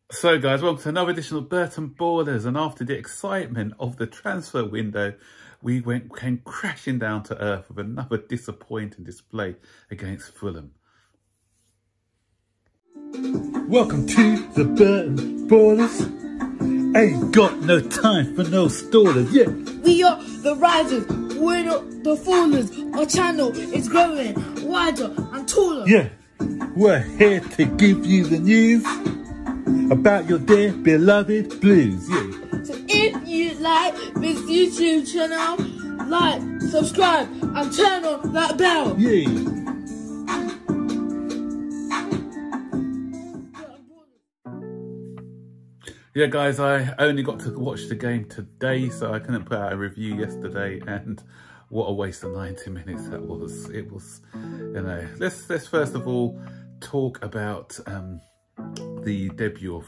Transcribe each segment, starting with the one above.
So guys, welcome to another edition of Burton Ballers, and after the excitement of the transfer window, we came crashing down to earth with another disappointing display against Fulham. Welcome to the Burton Ballers. Ain't got no time for no stallers, yeah. We are the risers, we're not the fallers. Our channel is growing wider and taller. Yeah, we're here to give you the news about your dear beloved Blues, yeah. So if you like this YouTube channel, like, subscribe and turn on that bell. Yeah. Yeah, guys, I only got to watch the game today, so I couldn't put out a review yesterday, and what a waste of 90 minutes that was. It was, you know, let's first of all talk about the debut of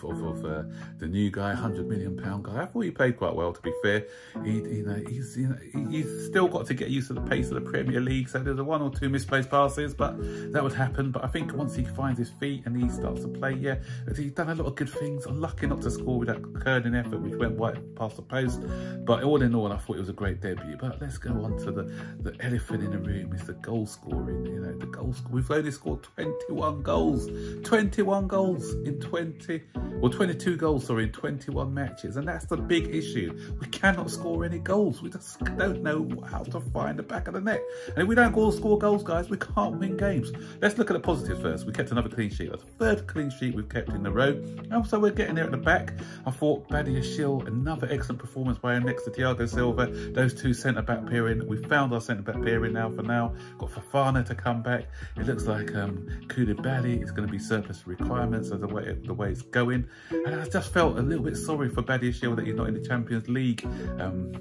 the new guy, £100 million guy. I thought he played quite well, to be fair. He's still got to get used to the pace of the Premier League, so there's one or two misplaced passes, but that would happen. But I think once he finds his feet and he starts to play, yeah, he's done a lot of good things. Unlucky not to score with that curling effort, which went right past the post. But all in all, I thought it was a great debut. But let's go on to the elephant in the room. Is the goal scoring. You know, the goal score. We've only scored 21 goals. 21 goals in 22 goals, sorry, in 21 matches, and that's the big issue. We cannot score any goals. We just don't know how to find the back of the net. And if we don't score goals, guys, we can't win games. Let's look at the positives first. We kept another clean sheet. That's the third clean sheet we've kept in a row. And so we're getting there at the back. I thought Badiashile, another excellent performance by him next to Thiago Silva. Those two centre-back pairing. We found our centre-back pairing now for now. Got Fofana to come back. It looks like Koulibaly is going to be surplus to requirements as the way it's going. And I just felt a little bit sorry for Badiashile that he's not in the Champions League.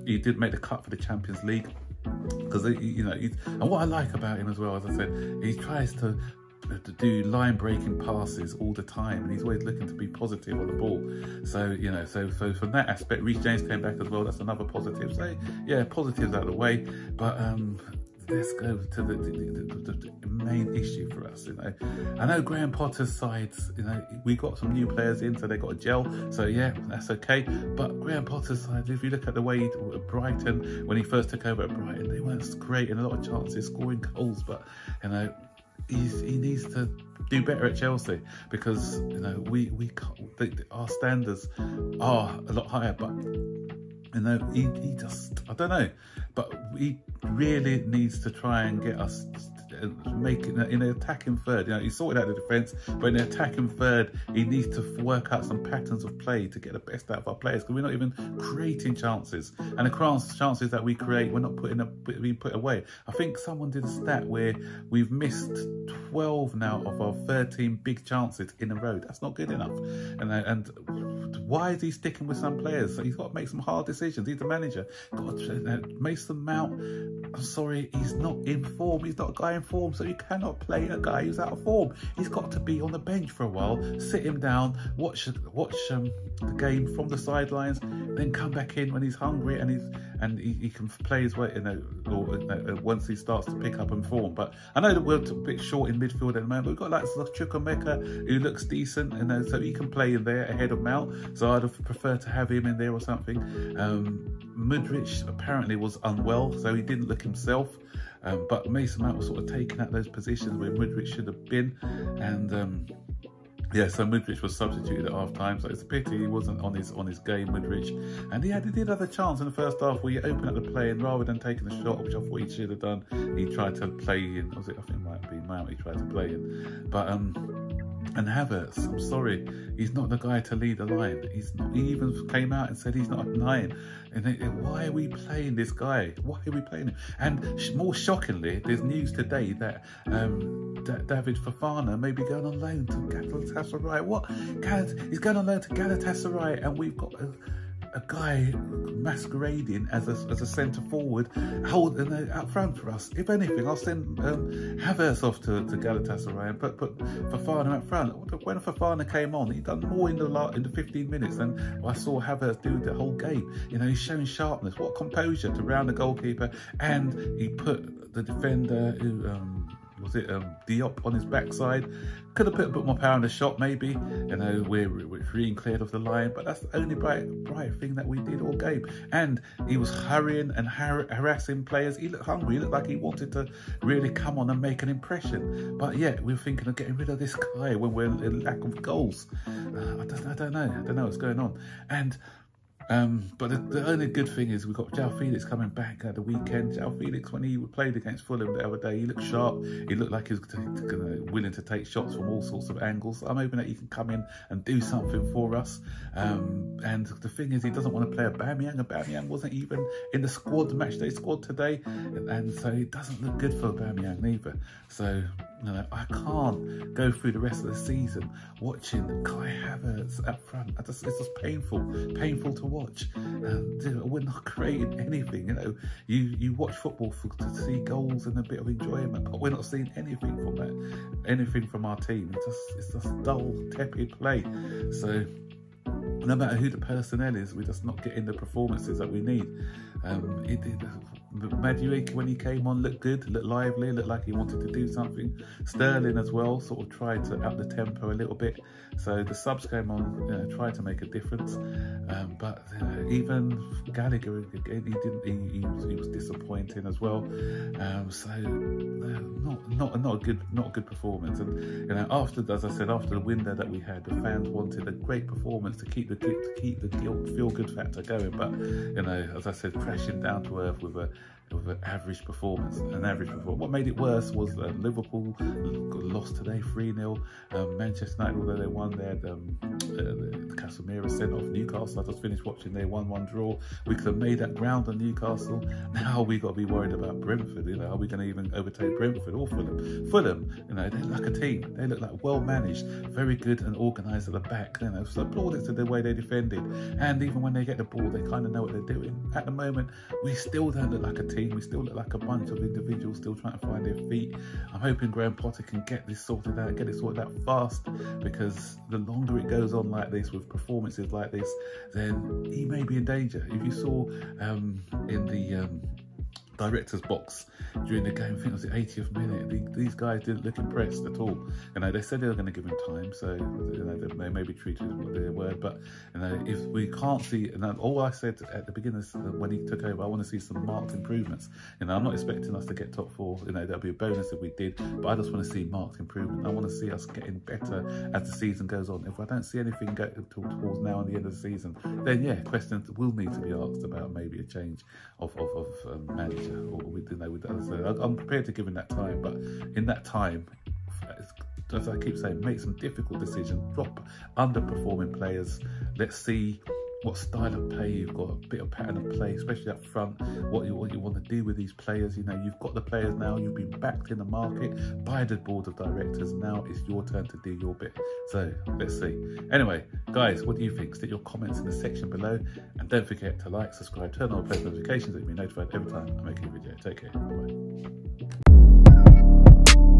He did make the cut for the Champions League because, you know, and what I like about him as well, as I said, he tries to do line-breaking passes all the time, and he's always looking to be positive on the ball. So, you know, so from that aspect, Reece James came back as well. That's another positive. So, yeah, positives out of the way. But let's go to the main issue for us. You know, I know Graham Potter's sides, you know, we got some new players in, so they got a gel, so yeah, that's okay. But Graham Potter's side, if you look at the way Brighton, when he first took over at Brighton, they weren't creating a lot of chances, scoring goals. But, you know, he needs to do better at Chelsea, because, you know, we can't, our standards are a lot higher. But, you know, he just, I don't know, but he really needs to try and get us make it in an attacking third. You know, he sorted out the defence, but in the attacking third, he needs to work out some patterns of play to get the best out of our players, because we're not even creating chances, and the chances that we create, we're not being put away. I think someone did a stat where we've missed 12 now of our 13 big chances in a row. That's not good enough. And why is he sticking with some players? He's got to make some hard decisions. He's the manager. Mason Mount, I'm sorry, he's not in form. He's not a guy in form, so you cannot play a guy who's out of form. He's got to be on the bench for a while, sit him down, watch the game from the sidelines, then come back in when he's hungry and he can play his way, you know, once he starts to pick up and form. But I know that we're a bit short in midfield at the moment. We've got like Chukwuemeka, who looks decent, you know, so he can play in there ahead of Mount. So I'd have preferred to have him in there or something. Mudryk apparently was unwell, so he didn't look himself. But Mason Mount was sort of taking out those positions where Mudryk should have been. And yeah, so Mudryk was substituted at half time, so it's a pity he wasn't on his game, Mudryk. And he did have a chance in the first half where he opened up the play, and rather than taking the shot, which I thought he should have done, he tried to play in. I think it might be Mount he tried to play in. But and Havertz, I'm sorry, he's not the guy to lead the line. He's not. He even came out and said he's not a 9. And why are we playing this guy? Why are we playing him? And more shockingly, there's news today that David Fofana may be going on loan to Galatasaray. What? He's going on loan to Galatasaray, and we've got a guy masquerading as a centre forward, holding out front for us. If anything, I'll send Havertz off to Galatasaray and put Fofana up front. When Fofana came on, he done more in the 15 minutes than I saw Havertz do the whole game. You know, he's showing sharpness, what composure to round the goalkeeper, and he put the defender who was it Diop on his backside. Could have put a bit more power in the shot, maybe. You know, we're free and cleared of the line, but that's the only bright thing that we did all game. And he was hurrying and harassing players. He looked hungry. He looked like he wanted to really come on and make an impression. But yeah, we were thinking of getting rid of this guy when we're in lack of goals. I don't know what's going on. And but the only good thing is we've got João Felix coming back at the weekend. João Felix, when he played against Fulham the other day, he looked sharp. He looked like he was willing to take shots from all sorts of angles. I'm hoping that he can come in and do something for us. And the thing is, he doesn't want to play Aubameyang. Aubameyang wasn't even in the squad, the matchday squad today. And so it doesn't look good for Aubameyang either. So, you know, I can't go through the rest of the season watching Kai Havertz up front. It's just painful to watch. We're not creating anything. You know, you watch football to see goals and a bit of enjoyment, but we're not seeing anything from that, anything from our team. It's just dull, tepid play. So no matter who the personnel is, we're just not getting the performances that we need. Madueke, when he came on, looked good, looked lively, looked like he wanted to do something. Sterling as well sort of tried to up the tempo a little bit. So the subs came on, you know, tried to make a difference. But even Gallagher again, he was disappointing as well. So not a good performance. And you know, after, as I said, after the window that we had, the fans wanted a great performance to keep the feel good factor going. But you know, as I said, crashing down to earth with an average performance. What made it worse was Liverpool lost today 3-0. Manchester United, although they won, they had Casemiro sent off Newcastle. I just finished watching their 1-1 draw. We could have made that ground on Newcastle. Now we got to be worried about Brentford. You know, are we going to even overtake Brentford or Fulham? Fulham, you know, they look like a team. They look like well managed, very good and organised at the back. You know, so applauded to the way they defended. And even when they get the ball, they kind of know what they're doing. At the moment, we still don't look like a team. We still look like a bunch of individuals still trying to find their feet. I'm hoping Graham Potter can get this sorted out, fast, because the longer it goes on like this, with performances like this, then he may be in danger. If you saw in the director's box during the game, I think it was the 80th minute, these guys didn't look impressed at all. You know, they said they were going to give him time, so you know, they may be treated as their word. But you know, if we can't see, and all I said at the beginning when he took over, I want to see some marked improvements. You know, I'm not expecting us to get top 4. You know, that'll be a bonus if we did, but I just want to see marked improvement. I want to see us getting better as the season goes on. If I don't see anything go towards now and the end of the season, then yeah, questions will need to be asked about maybe a change of manager. Or I'm prepared to give him that time, but in that time, as I keep saying, make some difficult decisions, drop underperforming players. Let's see what style of play you've got, a bit of pattern of play, especially up front, what you want to do with these players. You know, you've got the players now, you've been backed in the market by the board of directors. Now it's your turn to do your bit. So let's see. Anyway, guys, what do you think? Stick your comments in the section below, and don't forget to like, subscribe, turn on post notifications so you'll be notified every time I make a video. Take care. Bye.